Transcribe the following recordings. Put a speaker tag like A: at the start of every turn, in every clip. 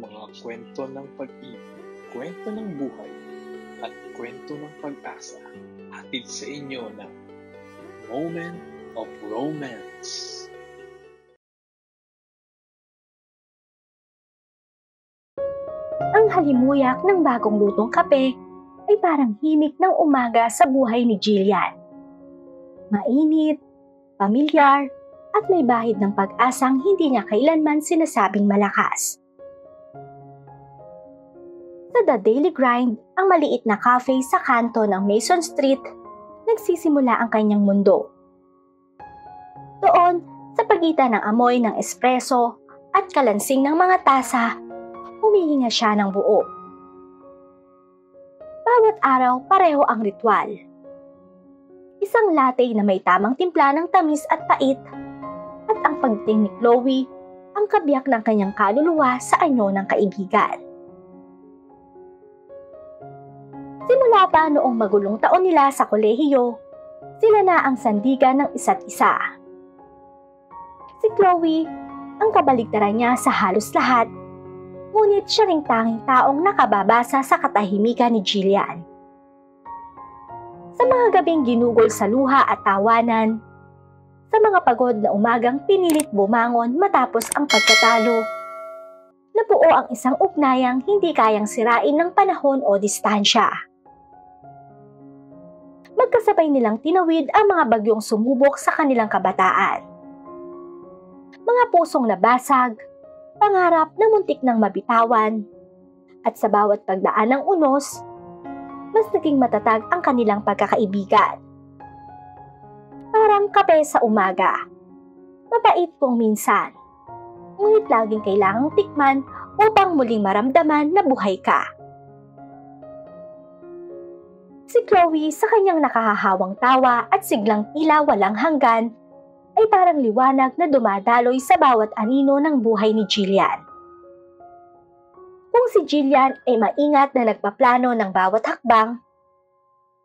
A: mga kwento ng pag-ibig, kwento ng buhay, at kwento ng pag-asa, hatid sa inyo ng Moment of Romance.
B: Ang halimuyak ng bagong lutong kape ay parang himig ng umaga sa buhay ni Jillian. Mainit, pamilyar, at may bahid ng pag-asang hindi niya kailanman sinasabing malakas. Sa The Daily Grind, ang maliit na cafe sa kanto ng Mason Street, nagsisimula ang kanyang mundo. Doon, sa pagitan ng amoy ng espresso at kalansing ng mga tasa, humihinga siya ng buo. Bawat araw pareho ang ritual. Isang latte na may tamang timpla ng tamis at pait, at ang pagdating ni Chloe, ang kabiyak ng kanyang kaluluwa sa anyo ng kaibigan. Simula pa noong magulong taon nila sa kolehiyo, sila na ang sandigan ng isa't isa. Si Chloe, ang kabaligtaran niya sa halos lahat, ngunit siya ring tanging taong nakababasa sa katahimikan ni Jillian. Sa mga gabing ginugol sa luha at tawanan, sa mga pagod na umagang pinilit bumangon matapos ang pagkatalo, nabuo ang isang ugnayang hindi kayang sirain ng panahon o distansya. Magkasabay nilang tinawid ang mga bagyong sumubok sa kanilang kabataan. Mga pusong nabasag, pangarap na muntik ng mabitawan, at sa bawat pagdaan ng unos, mas naging matatag ang kanilang pagkakaibigan. Parang kape sa umaga, mapait kung minsan, ngunit laging kailangang tikman upang muling maramdaman na buhay ka. Si Chloe sa kanyang nakahahawang tawa at siglang tila walang hanggan ay parang liwanag na dumadaloy sa bawat anino ng buhay ni Jillian. Kung si Jillian ay maingat na nagpaplano ng bawat hakbang,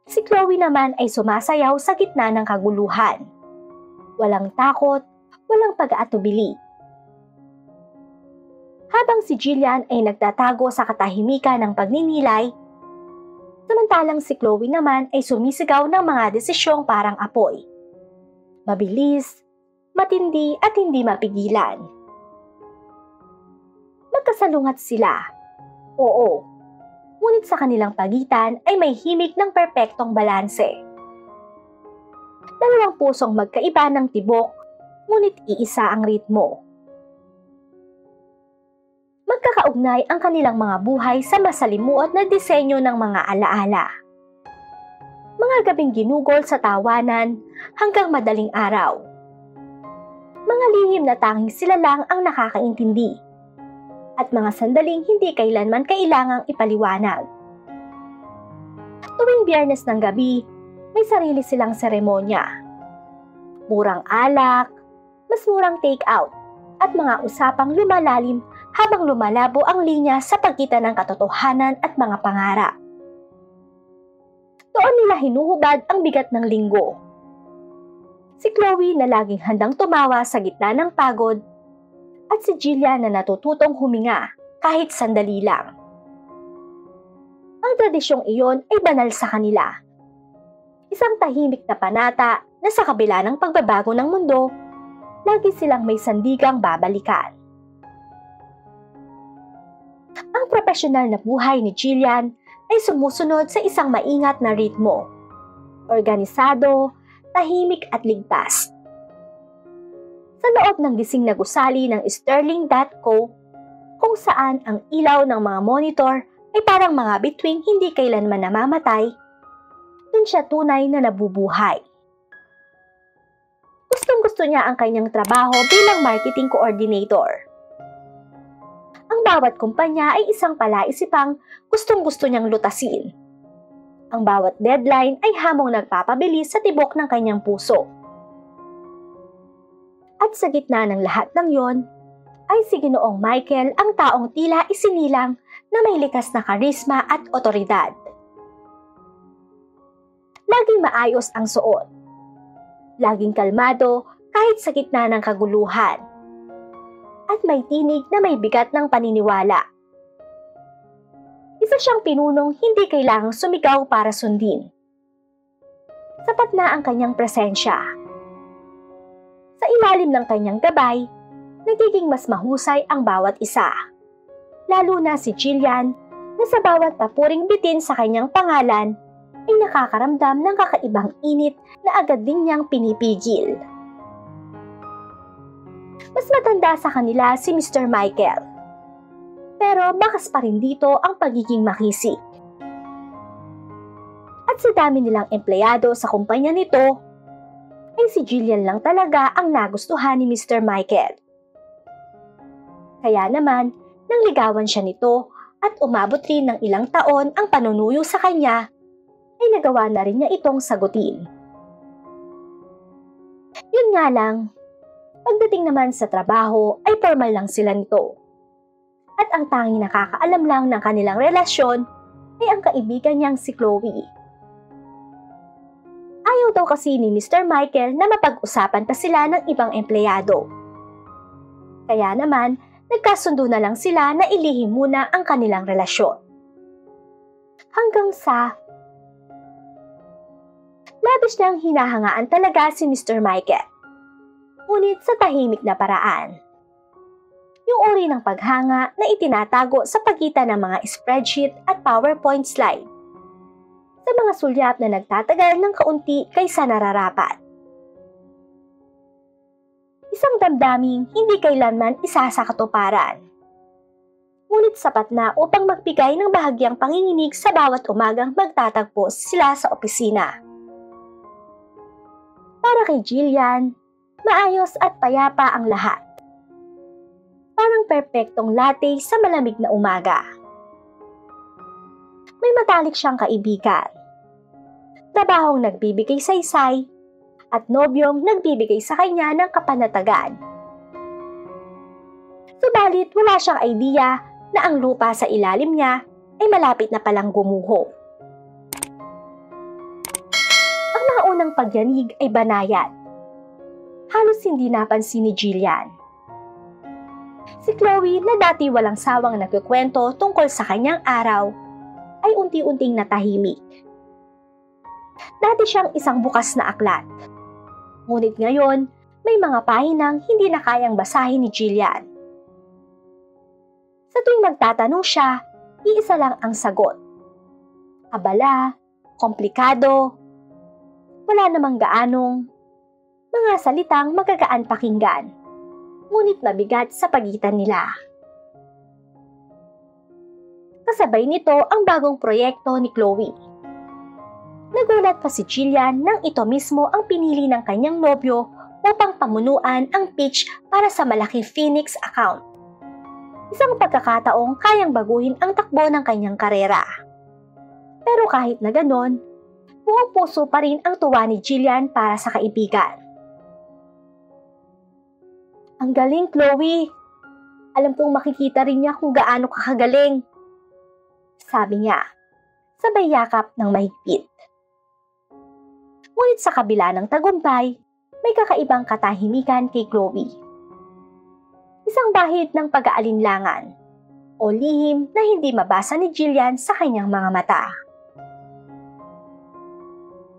B: si Chloe naman ay sumasayaw sa gitna ng kaguluhan. Walang takot, walang pag-aatubili. Habang si Jillian ay nagtatago sa katahimikan ng pagninilay, samantalang si Chloe naman ay sumisigaw ng mga desisyong parang apoy. Mabilis, matindi at hindi mapigilan. Magkasalungat sila. Oo, ngunit sa kanilang pagitan ay may himig ng perpektong balanse. Dalawang pusong magkaiba ng tibok, ngunit iisa ang ritmo. Magkakaugnay ang kanilang mga buhay sa masalimuot na disenyo ng mga alaala. Mga gabing ginugol sa tawanan hanggang madaling araw. Mga lihim na tanging sila lang ang nakakaintindi. At mga sandaling hindi kailanman kailangang ipaliwanag. Tuwing Biyernes ng gabi, may sarili silang seremonya. Murang alak, mas murang take-out, at mga usapang lumalalim habang lumalabo ang linya sa pagitan ng katotohanan at mga pangarap. Doon nila hinuhubad ang bigat ng linggo. Si Chloe na laging handang tumawa sa gitna ng pagod, at si Jillian na natututong huminga kahit sandali lang. Ang tradisyong iyon ay banal sa kanila. Isang tahimik na panata na sa kabila ng pagbabago ng mundo, lagi silang may sandigang babalikan. Ang profesional na buhay ni Jillian ay sumusunod sa isang maingat na ritmo. Organisado, tahimik at ligtas. Sa loob ng gising na gusali ng Sterling.co, kung saan ang ilaw ng mga monitor ay parang mga bituing hindi kailanman namamatay, dun siya tunay na nabubuhay. Gustong-gusto niya ang kanyang trabaho bilang marketing coordinator. Ang bawat kumpanya ay isang palaisipang gustong-gusto niyang lutasin. Ang bawat deadline ay hamong nagpapabilis sa tibok ng kanyang puso. At sa gitna ng lahat ng yon, ay si Ginoong Michael ang taong tila isinilang na may likas na karisma at otoridad. Laging maayos ang suot. Laging kalmado kahit sa gitna ng kaguluhan. At may tinig na may bigat ng paniniwala. Isa siyang pinunong hindi kailangang sumigaw para sundin. Sapat na ang kanyang presensya. Sa ilalim ng kanyang gabay, nagiging mas mahusay ang bawat isa. Lalo na si Jillian na sa bawat papuring bitin sa kanyang pangalan ay nakakaramdam ng kakaibang init na agad din niyang pinipigil. Mas matanda sa kanila si Mr. Michael. Pero bakas pa rin dito ang pagiging makisig. At sa dami nilang empleyado sa kumpanya nito, ay si Jillian lang talaga ang nagustuhan ni Mr. Michael. Kaya naman, nang ligawan siya nito at umabot rin ng ilang taon ang panunuyo sa kanya, ay nagawa na rin niya itong sagutin. Yun nga lang, pagdating naman sa trabaho ay formal lang sila nito. At ang tanging nakakaalam lang ng kanilang relasyon ay ang kaibigan niyang si Chloe. Ayaw daw kasi ni Mr. Michael na mapag-usapan pa sila ng ibang empleyado. Kaya naman, nagkasundo na lang sila na ilihim muna ang kanilang relasyon. Hanggang sa labis niyang hinahangaan talaga si Mr. Michael. Ngunit sa tahimik na paraan. Yung uri ng paghanga na itinatago sa pagitan ng mga spreadsheet at PowerPoint slide. Sa mga sulyap na nagtatagal ng kaunti kaysa nararapat. Isang damdaming hindi kailanman isa sa katuparan. Ngunit sapat na upang magbigay ng bahagyang panginginig sa bawat umagang magtatagpo sila sa opisina. Para kay Jillian, maayos at payapa ang lahat. Parang perpektong latte sa malamig na umaga. May matalik siyang kaibigan. Trabahong nagbibigay saysay at nobyong nagbibigay sa kanya ng kapanatagan. Subalit wala siyang idea na ang lupa sa ilalim niya ay malapit na palang gumuho. Ang naunang pagyanig ay banayad. Halos hindi napansin ni Jillian. Si Chloe na dati walang sawang nagkukwento tungkol sa kanyang araw ay unti-unting natahimik. Dati siyang isang bukas na aklat. Ngunit ngayon, may mga pahinang hindi na kayang basahin ni Jillian. Sa tuwing magtatanong siya, iisa lang ang sagot. Abala, komplikado, wala namang gaanong, mga salitang magagaan pakinggan. Ngunit mabigat sa pagitan nila. Kasabay nito ang bagong proyekto ni Chloe. Nagulat pa si Jillian nang ito mismo ang pinili ng kanyang nobyo upang pamunuan ang pitch para sa malaking Phoenix account. Isang pagkakataong kayang baguhin ang takbo ng kanyang karera. Pero kahit na ganon, buong puso pa rin ang tuwa ni Jillian para sa kaibigan. Ang galing, Chloe. Alam kong makikita rin niya kung gaano ka kagaling. Sabi niya, sabay yakap ng mahigpit. Ngunit sa kabila ng tagumpay, may kakaibang katahimikan kay Chloe. Isang bahid ng pag-aalinlangan o lihim na hindi mabasa ni Jillian sa kanyang mga mata.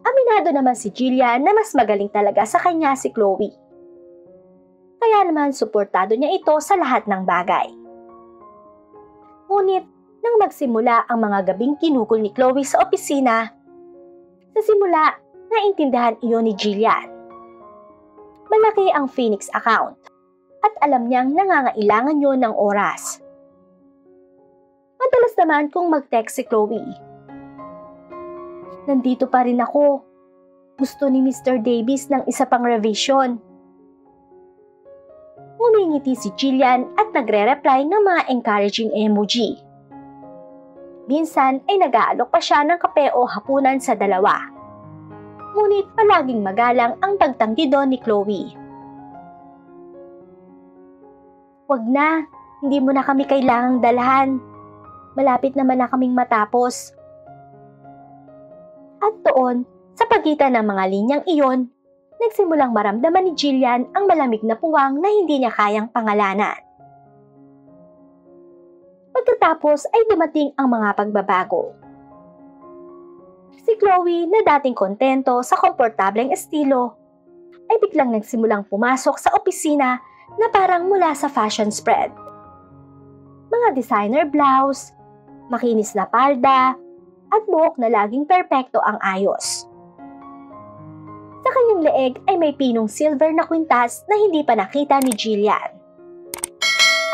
B: Aminado naman si Jillian na mas magaling talaga sa kanya si Chloe. Kaya naman suportado niya ito sa lahat ng bagay. Ngunit nang magsimula ang mga gabing kinukul ni Chloe sa opisina, sa simula naintindihan iyon ni Jillian. Malaki ang Phoenix account at alam niyang nangangailangan yun ng oras. Madalas naman kung mag-text si Chloe. Nandito pa rin ako. Gusto ni Mr. Davis ng isa pang revision. Ngumingiti si Jillian at nagre-reply ng mga encouraging emoji. Minsan ay nag-aalok pa siya ng kape o hapunan sa dalawa. Ngunit palaging magalang ang pagtanggi doon ni Chloe. Wag na, hindi mo na kami kailangang dalhan. Malapit naman na kaming matapos. At doon, sa pagitan ng mga linyang iyon, nagsimulang maramdaman ni Jillian ang malamig na puwang na hindi niya kayang pangalanan. Pagkatapos ay dumating ang mga pagbabago. Si Chloe na dating kontento sa komportableng estilo ay biglang nagsimulang pumasok sa opisina na parang mula sa fashion spread. Mga designer blouse, makinis na palda, at buhok na laging perpekto ang ayos. Sa kanyang leeg ay may pinong silver na kwintas na hindi pa nakita ni Jillian.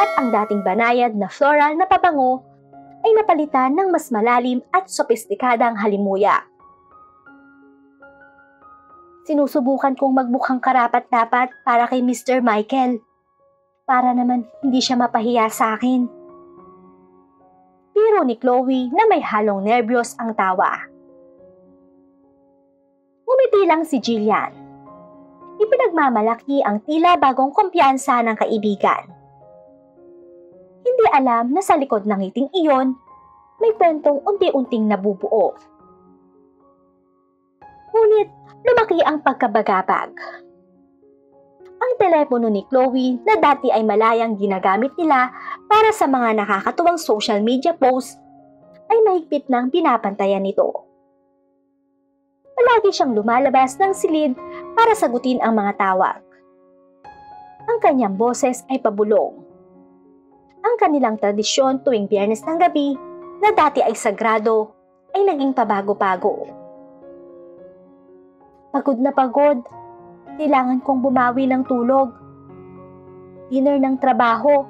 B: At ang dating banayad na floral na pabango ay napalitan ng mas malalim at sopistikadang halimuyak. Sinusubukan kong magmukhang karapat-dapat para kay Mr. Michael, para naman hindi siya mapahiya sa akin. Biro ni Chloe na may halong nerbiyos ang tawa. Ngumiti lang si Jillian. Ipinagmamalaki ang tila bagong kumpiyansa ng kaibigan. Hindi alam na sa likod ng ngiting iyon, may kwentong unti-unting nabubuo. Ngunit lumaki ang pagkabagabag. Ang telepono ni Chloe na dati ay malayang ginagamit nila para sa mga nakakatuwang social media posts ay mahigpit ng binabantayan nito. Palagi siyang lumalabas ng silid para sagutin ang mga tawag. Ang kanyang boses ay pabulong. Ang kanilang tradisyon tuwing Biyernes ng gabi na dati ay sagrado ay naging pabago-bago. Pagod na pagod, kailangan kong bumawi ng tulog. Dinner ng trabaho.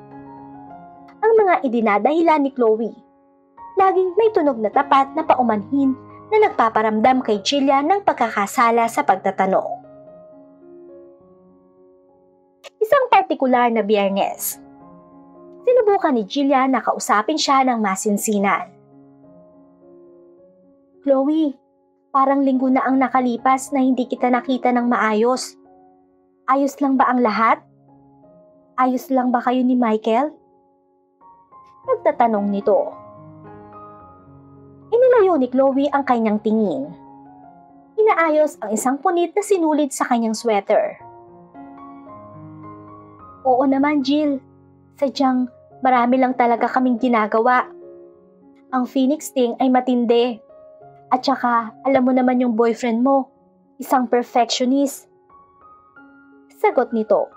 B: Ang mga idinadahilan ni Chloe. Laging may tunog na tapat na paumanhin na nagpaparamdam kay Jillian ng pagkakasala sa pagtatanong. Isang partikular na Biyernes, sinubukan ni Jillian na kausapin siya ng masinsinan. Chloe, parang linggo na ang nakalipas na hindi kita nakita ng maayos. Ayos lang ba ang lahat? Ayos lang ba kayo ni Michael? Nagtatanong nito. Inilayo ni Chloe ang kanyang tingin. Inaayos ang isang punit na sinulid sa kanyang sweater. Oo naman, Jill. Sadyang marami lang talaga kaming ginagawa. Ang Phoenix thing ay matindi. At saka, alam mo naman yung boyfriend mo, isang perfectionist. Sagot nito.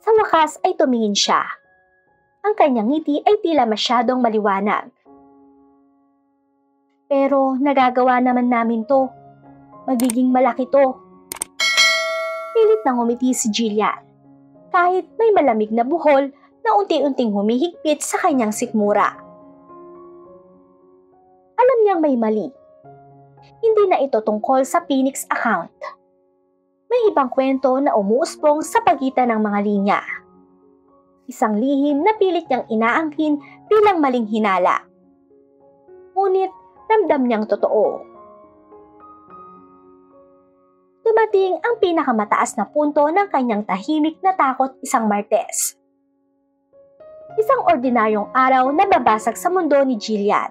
B: Sa wakas ay tumingin siya. Ang kanyang ngiti ay tila masyadong maliwanag. Pero nagagawa naman namin to. Magiging malaki to. Pilit na ngumiti si Jillian. Kahit may malamig na buhol na unti-unting humihigpit sa kanyang sikmura. Alam niyang may mali. Hindi na ito tungkol sa Phoenix account. May ibang kwento na umuusbong sa pagitan ng mga linya. Isang lihim na pilit niyang inaangkin bilang maling hinala. Ngunit ramdam niyang totoo. Dumating ang pinakamataas na punto ng kanyang tahimik na takot isang Martes. Isang ordinaryong araw na babasag sa mundo ni Jillian.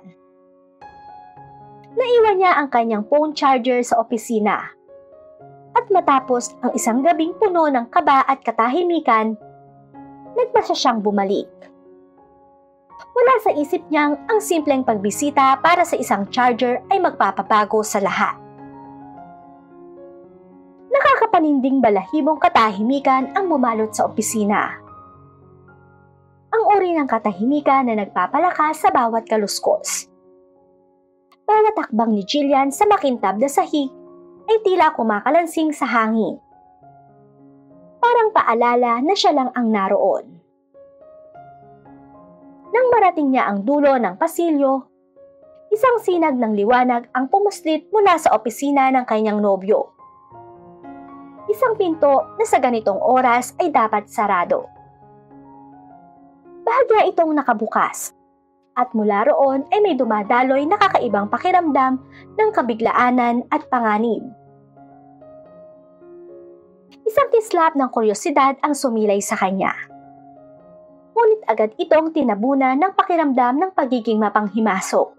B: Naiwan niya ang kanyang phone charger sa opisina. At matapos ang isang gabing puno ng kaba at katahimikan, nagpasya siyang bumalik. Wala sa isip niyang ang simpleng pagbisita para sa isang charger ay magpapabago sa lahat. Nakakapaninding balahibong katahimikan ang bumalot sa opisina. Ang uri ng katahimikan na nagpapalakas sa bawat kaluskos. Bawat hakbang ni Jillian sa makintab na sahig ay tila kumakalansing sa hangin. Parang paalala na siya lang ang naroon. Nang marating niya ang dulo ng pasilyo, isang sinag ng liwanag ang pumuslit mula sa opisina ng kanyang nobyo. Isang pinto na sa ganitong oras ay dapat sarado. Bahagya itong nakabukas, at mula roon ay may dumadaloy na kakaibang pakiramdam ng kabiglaanan at panganib. Isang kislap ng kuryosidad ang sumilay sa kanya. Ngunit agad itong tinabunan ng pakiramdam ng pagiging mapanghimaso.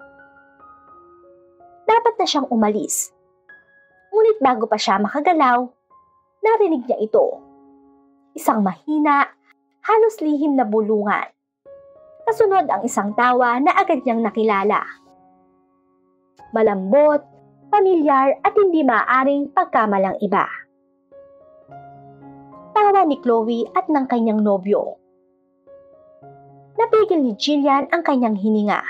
B: Dapat na siyang umalis. Ngunit bago pa siya makagalaw, narinig niya ito. Isang mahina, halos lihim na bulungan. Kasunod ang isang tawa na agad niyang nakilala. Malambot, pamilyar at hindi maaaring pagkamalang iba. Tawa ni Chloe at ng kanyang nobyo. Napigil ni Jillian ang kanyang hininga.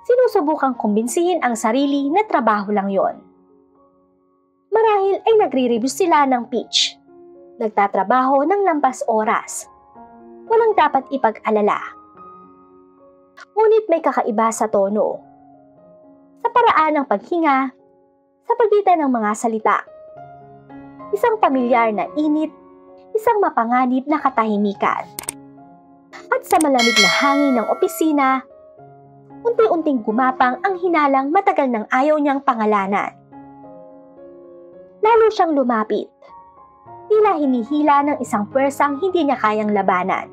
B: Sinusubukang kumbinsihin ang sarili na trabaho lang yon. Marahil ay nagre-review sila ng pitch. Nagtatrabaho ng lampas oras. Walang dapat ipag-alala. Ngunit may kakaiba sa tono. Sa paraan ng paghinga, sa pagitan ng mga salita. Isang pamilyar na init, isang mapanganib na katahimikan. At sa malamig na hangin ng opisina, unti-unting gumapang ang hinalang matagal nang ayaw niyang pangalanan. Lalo siyang lumapit. Tila hinihila ng isang pwersang hindi niya kayang labanan.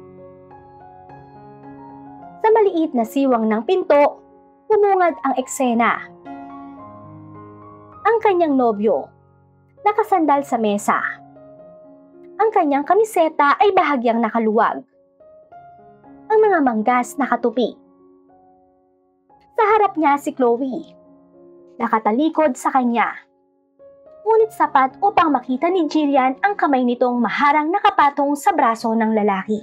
B: Sa maliit na siwang ng pinto, bumungad ang eksena. Ang kanyang nobyo, nakasandal sa mesa. Ang kanyang kamiseta ay bahagyang nakaluwag. Ang mga manggas nakatupi. Sa harap niya si Chloe, nakatalikod sa kanya. Ngunit sapat upang makita ni Jillian ang kamay nitong maharang nakapatong sa braso ng lalaki.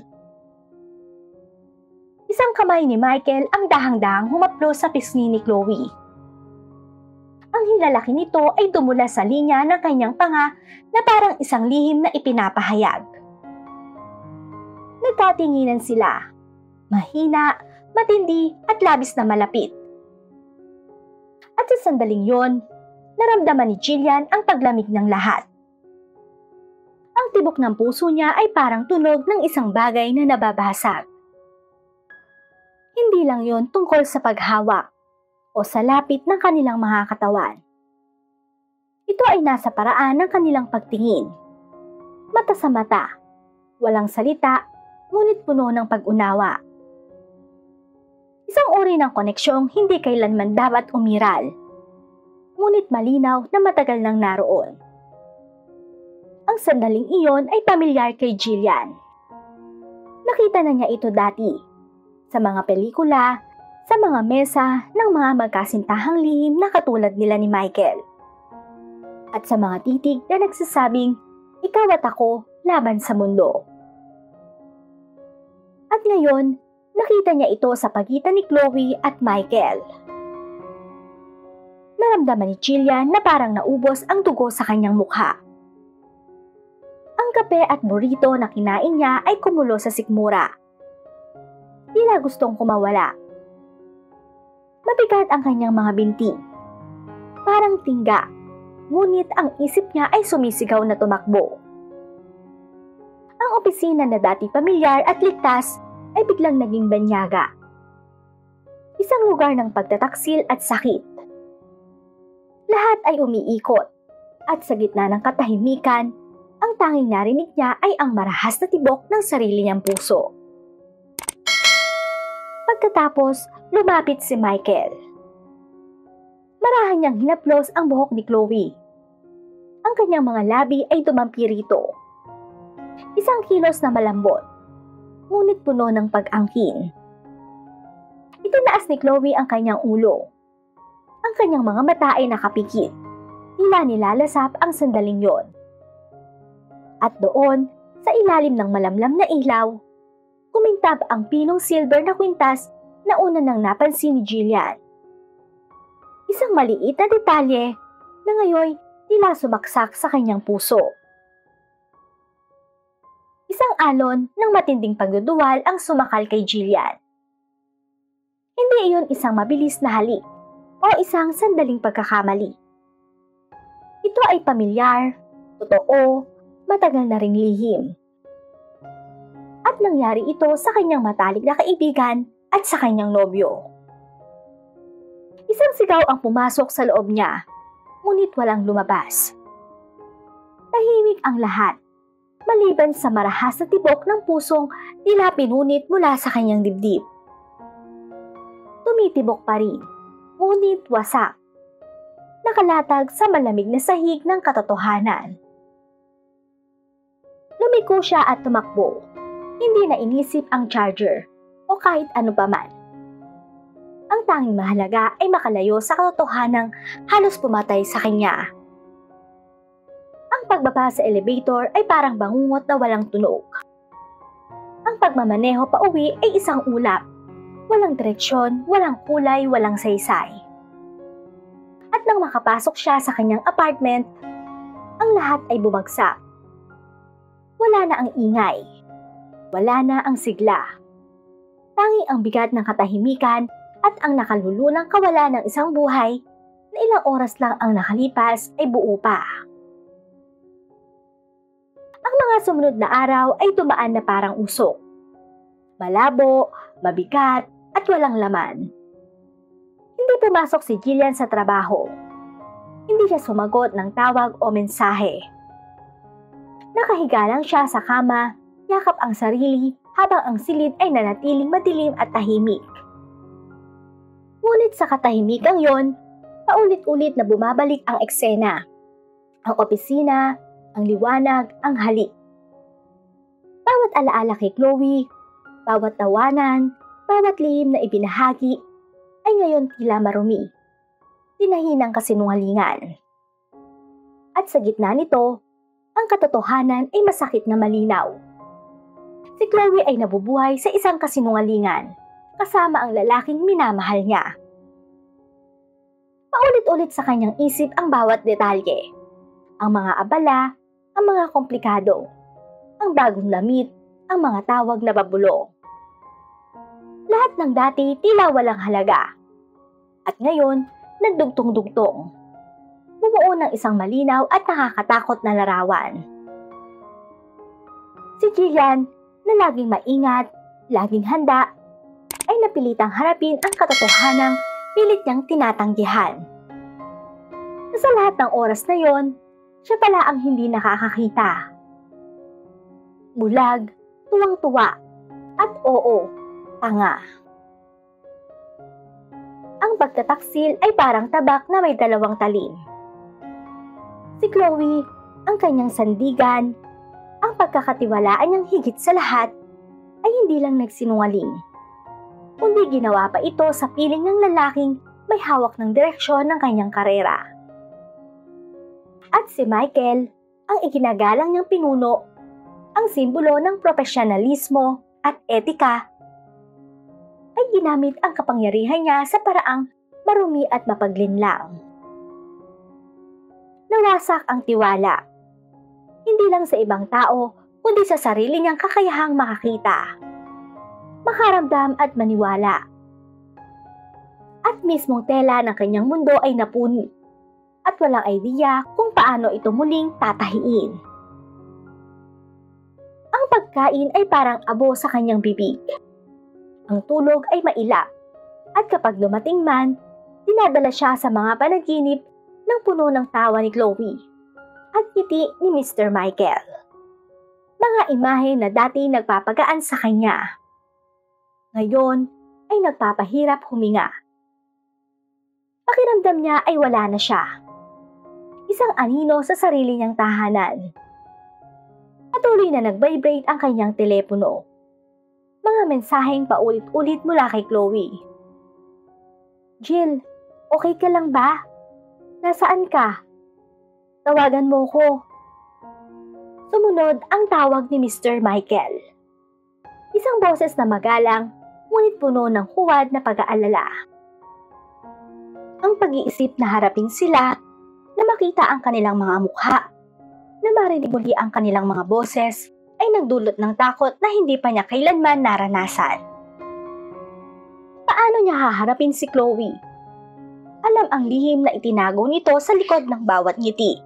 B: Isang kamay ni Michael ang dahang-dahang humaplo sa pisngi ni Chloe. Ang hinlalaki nito ay dumula sa linya ng kanyang panga na parang isang lihim na ipinapahayag. Nagkatinginan sila, mahina, matindi at labis na malapit. At sa sandaling yon, naramdaman ni Jillian ang paglamig ng lahat. Ang tibok ng puso niya ay parang tunog ng isang bagay na nababasag. Hindi lang yon tungkol sa paghawak o sa lapit ng kanilang mga katawan. Ito ay nasa paraan ng kanilang pagtingin. Mata sa mata, walang salita, ngunit puno ng pag-unawa. Isang uri ng koneksyong hindi kailanman dapat umiral, ngunit malinaw na matagal nang naroon. Ang sandaling iyon ay pamilyar kay Jillian. Nakita na niya ito dati, sa mga pelikula, sa mga mesa ng mga magkasintahang lihim na katulad nila ni Michael. At sa mga titig na nagsasabing, ikaw at ako laban sa mundo. At ngayon, nakita niya ito sa pagitan ni Chloe at Michael. Naramdaman ni Jillian na parang naubos ang dugo sa kanyang mukha. Ang kape at burrito na kinain niya ay kumulo sa sikmura. Tila gustong kumawala. Mabigat ang kanyang mga binti. Parang tingga, ngunit ang isip niya ay sumisigaw na tumakbo. Ang opisina na dati pamilyar at ligtas ay biglang naging banyaga. Isang lugar ng pagtataksil at sakit. Lahat ay umiikot, at sa gitna ng katahimikan, ang tanging narinig niya ay ang marahas na tibok ng sarili niyang puso. Pagkatapos, lumapit si Michael. Marahan niyang hinaplos ang buhok ni Chloe. Ang kanyang mga labi ay dumampi rito. Isang kilos na malambot, ngunit puno ng pag-angkin. Itinaas ni Chloe ang kanyang ulo. Ang kanyang mga mata ay nakapikit. Tila nilalasap ang sandaling yon. At doon, sa ilalim ng malamlam na ilaw, kumintab ang pinong silver na kwintas na una nang napansin ni Jillian. Isang maliit na detalye na ngayon tila sumaksak sa kanyang puso. Isang alon ng matinding pagduduwal ang sumakal kay Jillian. Hindi iyon isang mabilis na halik o isang sandaling pagkakamali. Ito ay pamilyar, totoo, matagal na ring lihim. At nangyari ito sa kanyang matalik na kaibigan at sa kanyang nobyo. Isang sigaw ang pumasok sa loob niya, ngunit walang lumabas. Tahimik ang lahat, maliban sa marahas na tibok ng pusong tila pinunit mula sa kanyang dibdib. Tumitibok pa rin, ngunit wasak. Nakalatag sa malamig na sahig ng katotohanan. Lumiko siya at tumakbo. Hindi na inisip ang charger. o kahit ano pa man. Ang tanging mahalaga ay makalayo sa katotohanang halos pumatay sa kanya. Ang pagbaba sa elevator ay parang bangungot na walang tunog. Ang pagmamaneho pa uwi ay isang ulap. Walang direksyon, walang kulay, walang saysay. At nang makapasok siya sa kanyang apartment, ang lahat ay bumagsak. Wala na ang ingay. Wala na ang sigla. Tanging ang bigat ng katahimikan at ang nakalulunang kawalan ng isang buhay na ilang oras lang ang nakalipas ay buo pa. Ang mga sumunod na araw ay tumaan na parang usok. Malabo, mabigat, at walang laman. Hindi pumasok si Jillian sa trabaho. Hindi siya sumagot ng tawag o mensahe. Nakahiga lang siya sa kama, yakap ang sarili habang ang silid ay nanatiling madilim at tahimik. Ngunit sa katahimikang yon, paulit-ulit na bumabalik ang eksena. Ang opisina, ang liwanag, ang halik. Bawat alaala kay Chloe, bawat tawanan, bawat lihim na ibinahagi ay ngayon tila marumi, tinahinang kasinungalingan. At sa gitna nito, ang katotohanan ay masakit na malinaw. Si Chloe ay nabubuhay sa isang kasinungalingan, kasama ang lalaking minamahal niya. Paulit-ulit sa kanyang isip ang bawat detalye. Ang mga abala, ang mga komplikado, ang bagong damit, ang mga tawag na babulong. Lahat ng dati tila walang halaga. At ngayon, nagdugtong-dugtong. Bumuo ng isang malinaw at nakakatakot na larawan. Si Jillian, na laging maingat, laging handa, ay napilitang harapin ang katotohanang pilit niyang tinatanggihan. Sa lahat ng oras na yon, siya pala ang hindi nakakakita. Bulag, tuwang-tuwa, at oo, tanga. Ang pagtataksil ay parang tabak na may dalawang talim. Si Chloe, ang kanyang sandigan, ang pagkakatiwalaan niyang higit sa lahat, ay hindi lang nagsinungaling, kundi ginawa pa ito sa piling ng lalaking may hawak ng direksyon ng kanyang karera. At si Michael, ang iginagalang niyang pinuno, ang simbolo ng profesionalismo at etika, ay ginamit ang kapangyarihan niya sa paraang marumi at mapaglinlang. Nawasak ang tiwala, hindi lang sa ibang tao, kundi sa sarili niyang kakayahang makakita, makaramdam at maniwala. At mismong tela ng kanyang mundo ay napuni, at walang idea kung paano ito muling tatahiin. Ang pagkain ay parang abo sa kanyang bibig. Ang tulog ay mailap, at kapag dumating man, dinadala siya sa mga panaginip ng puno ng tawa ni Chloe at ngiti ni Mr. Michael. Mga imahe na dati nagpapagaan sa kanya, ngayon ay nagpapahirap huminga. Pakiramdam niya ay wala na siya. Isang anino sa sarili niyang tahanan. Patuloy na nag-vibrate ang kanyang telepono. Mga mensaheng paulit-ulit mula kay Chloe. Jill, okay ka lang ba? Nasaan ka? Tawagan mo ko. Sumunod ang tawag ni Mr. Michael. Isang boses na magalang, ngunit puno ng huwad na pag-aalala. Ang pag-iisip na harapin sila, na makita ang kanilang mga mukha, na marinig muli ang kanilang mga boses, ay nagdulot ng takot na hindi pa niya kailanman naranasan. Paano niya haharapin si Chloe? Alam ang lihim na itinago nito sa likod ng bawat ngiti.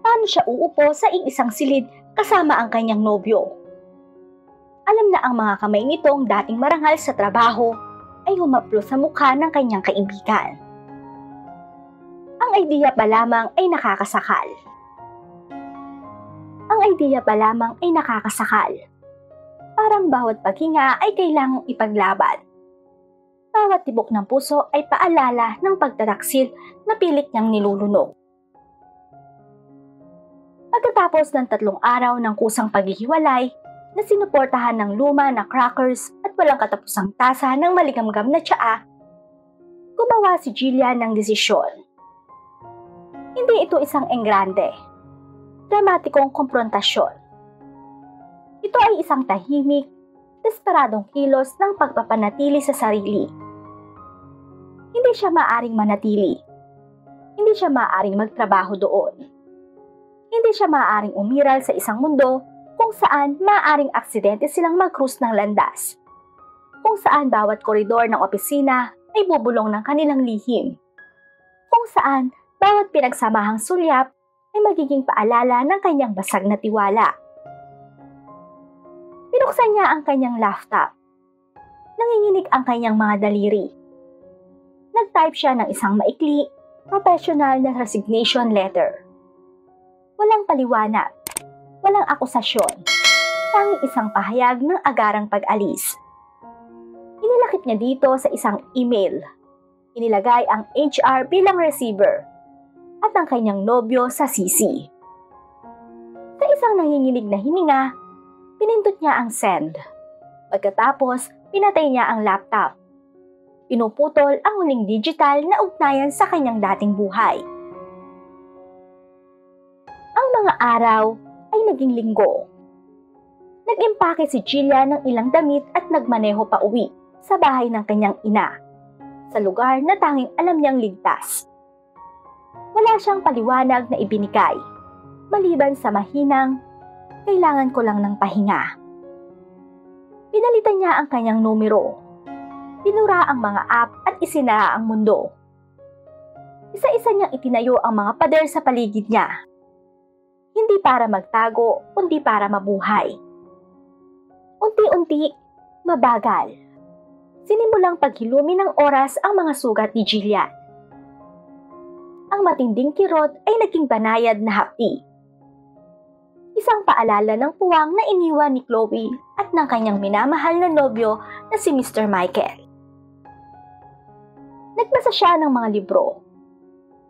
B: Paano siya uupo sa iisang silid kasama ang kanyang nobyo? Alam na ang mga kamay nitong dating marangal sa trabaho ay humaplo sa mukha ng kanyang kaibigan. Ang idea pa lamang ay nakakasakal. Parang bawat paghinga ay kailangang ipaglaban. Bawat tibok ng puso ay paalala ng pagtataksil na pilit niyang nilulunok. Pagkatapos ng 3 araw ng kusang paghihiwalay, na sinuportahan ng luma na crackers at walang katapusang tasa ng maligamgam na tsaa, gumawa si Jillian ng desisyon. Hindi ito isang enggrande, dramatikong komprontasyon. Ito ay isang tahimik, desperadong kilos ng pagpapanatili sa sarili. Hindi siya maaring manatili. Hindi siya maaring magtrabaho doon. Hindi siya maaring umiral sa isang mundo kung saan maaring aksidente silang mag-cruise ng landas. Kung saan bawat koridor ng opisina ay bubulong ng kanilang lihim. Kung saan bawat pinagsamahang sulyap ay magiging paalala ng kanyang basag na tiwala. Pinuksan niya ang kanyang laptop. Nanginginig ang kanyang mga daliri. Nag-type siya ng isang maikli, professional na resignation letter. Walang paliwanag. Walang akusasyon, tanging isang pahayag ng agarang pag-alis. Inilakip niya dito sa isang email. Inilagay ang HR bilang receiver at ang kanyang nobyo sa CC. Sa isang nanginginig na hininga, pinindot niya ang send. Pagkatapos, pinatay niya ang laptop. Pinuputol ang huling digital na ugnayan sa kanyang dating buhay. Ang mga araw ay naging linggo. Nag-impake si Jillian ng ilang damit at nagmaneho pa uwi sa bahay ng kanyang ina, sa lugar na tanging alam niyang ligtas. Wala siyang paliwanag na ibinigay, maliban sa mahinang, kailangan ko lang ng pahinga. Pinalitan niya ang kanyang numero. Binura ang mga app at isinara ang mundo. Isa-isa niyang itinayo ang mga pader sa paligid niya. Hindi para magtago, kundi para mabuhay. Unti-unti, mabagal. Sinimulang paghilumi ng oras ang mga sugat ni Jillian. Ang matinding kirot ay naging banayad na hapdi. Isang paalala ng puwang na iniwan ni Chloe at ng kanyang minamahal na nobyo na si Mr. Michael. Nagbasa siya ng mga libro.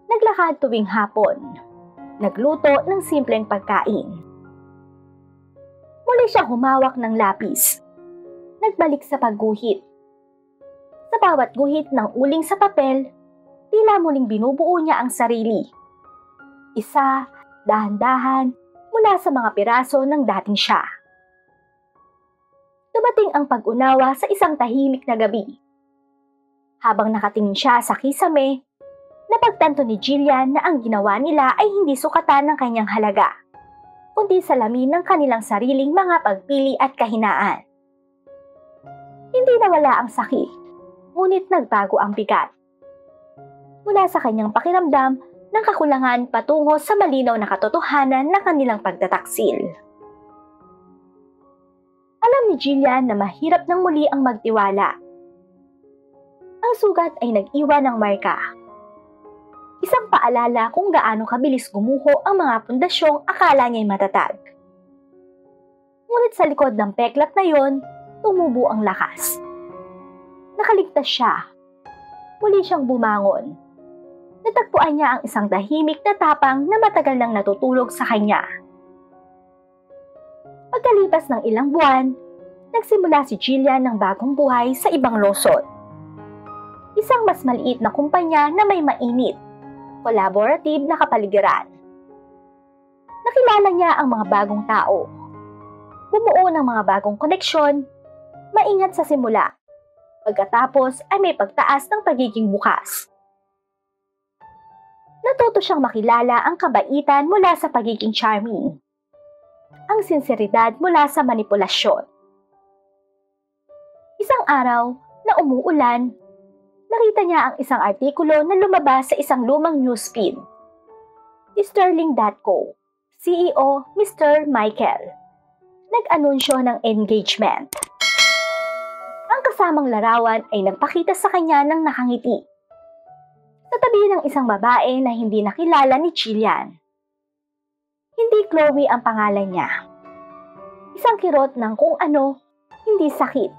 B: Naglakad tuwing hapon. Nagluto ng simpleng pagkain. Muli siyang humawak ng lapis. Nagbalik sa pagguhit. Sa bawat guhit ng uling sa papel, tila muling binubuo niya ang sarili. Isa, dahan-dahan, mula sa mga piraso ng dating siya. Dumating ang pag-unawa sa isang tahimik na gabi. Habang nakatingin siya sa kisame, napagtanto ni Jillian na ang ginawa nila ay hindi sukatan ng kanyang halaga, kundi salamin ng kanilang sariling mga pagpili at kahinaan. Hindi nawala ang sakit, ngunit nagbago ang bigat. Mula sa kanyang pakiramdam ng kakulangan patungo sa malinaw na katotohanan ng kanilang pagtataksil. Alam ni Jillian na mahirap nang muli ang magtiwala. Ang sugat ay nag-iwan ng marka. Isang paalala kung gaano kabilis gumuho ang mga pundasyong akala niya'y matatag. Ngunit sa likod ng peklat na yon, tumubo ang lakas. Nakaligtas siya. Muli siyang bumangon. Natagpuan niya ang isang tahimik na tapang na matagal nang natutulog sa kanya. Pagkalipas ng ilang buwan, nagsimula si Jillian ng bagong buhay sa ibang lungsod. Isang mas maliit na kumpanya na may mainit, collaborative na kapaligiran. Nakilala niya ang mga bagong tao. Bumuo ng mga bagong koneksyon, maingat sa simula. Pagkatapos ay may pagtaas ng pagiging bukas. Natuto siyang makilala ang kabaitan mula sa pagiging charming. Ang sinseridad mula sa manipulasyon. Isang araw na umuulan, nakita niya ang isang artikulo na lumabas sa isang lumang newsfeed. Sterling.co, CEO Mr. Michael, nag-anunsyo ng engagement. Ang kasamang larawan ay nagpakita sa kanya ng nakangiti. Sa tabi ng isang babae na hindi nakilala ni Jillian. Hindi Chloe ang pangalan niya. Isang kirot ng kung ano, hindi sakit,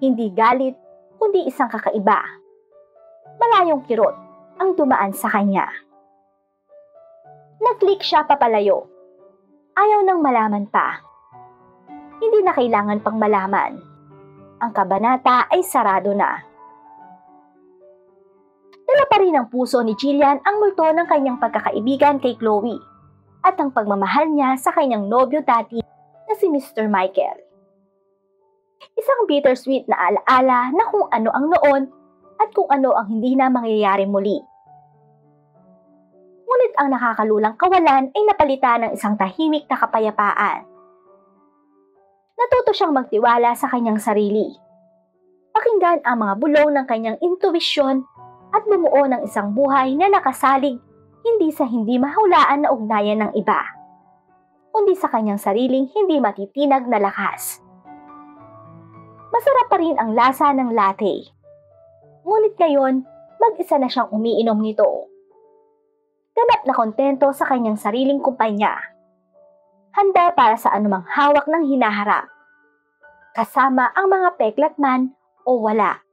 B: hindi galit, kundi isang kakaiba. Malayong kirot ang dumaan sa kanya. Nag-click siya papalayo. Ayaw nang malaman pa. hindi na kailangan pang malaman. Ang kabanata ay sarado na. Dala pa rin ng puso ni Jillian ang multo ng kanyang pagkakaibigan kay Chloe at ang pagmamahal niya sa kanyang nobyo dati na si Mr. Michael. Isang bittersweet na alaala na kung ano ang noon at kung ano ang hindi na mangyayari muli. Ngunit ang nakakalulang kawalan ay napalitan ng isang tahimik na kapayapaan. Natuto siyang magtiwala sa kanyang sarili. Pakinggan ang mga bulong ng kanyang intuwisyon at bumuo ng isang buhay na nakasalig hindi sa hindi mahulaan na ugnayan ng iba, kundi sa kanyang sariling hindi matitinag na lakas. Masarap pa rin ang lasa ng latte. Ngunit ngayon, mag-isa na siyang umiinom nito. Ganap na kontento sa kanyang sariling kumpanya. Handa para sa anumang hawak ng hinaharap. Kasama ang mga peklat man o wala.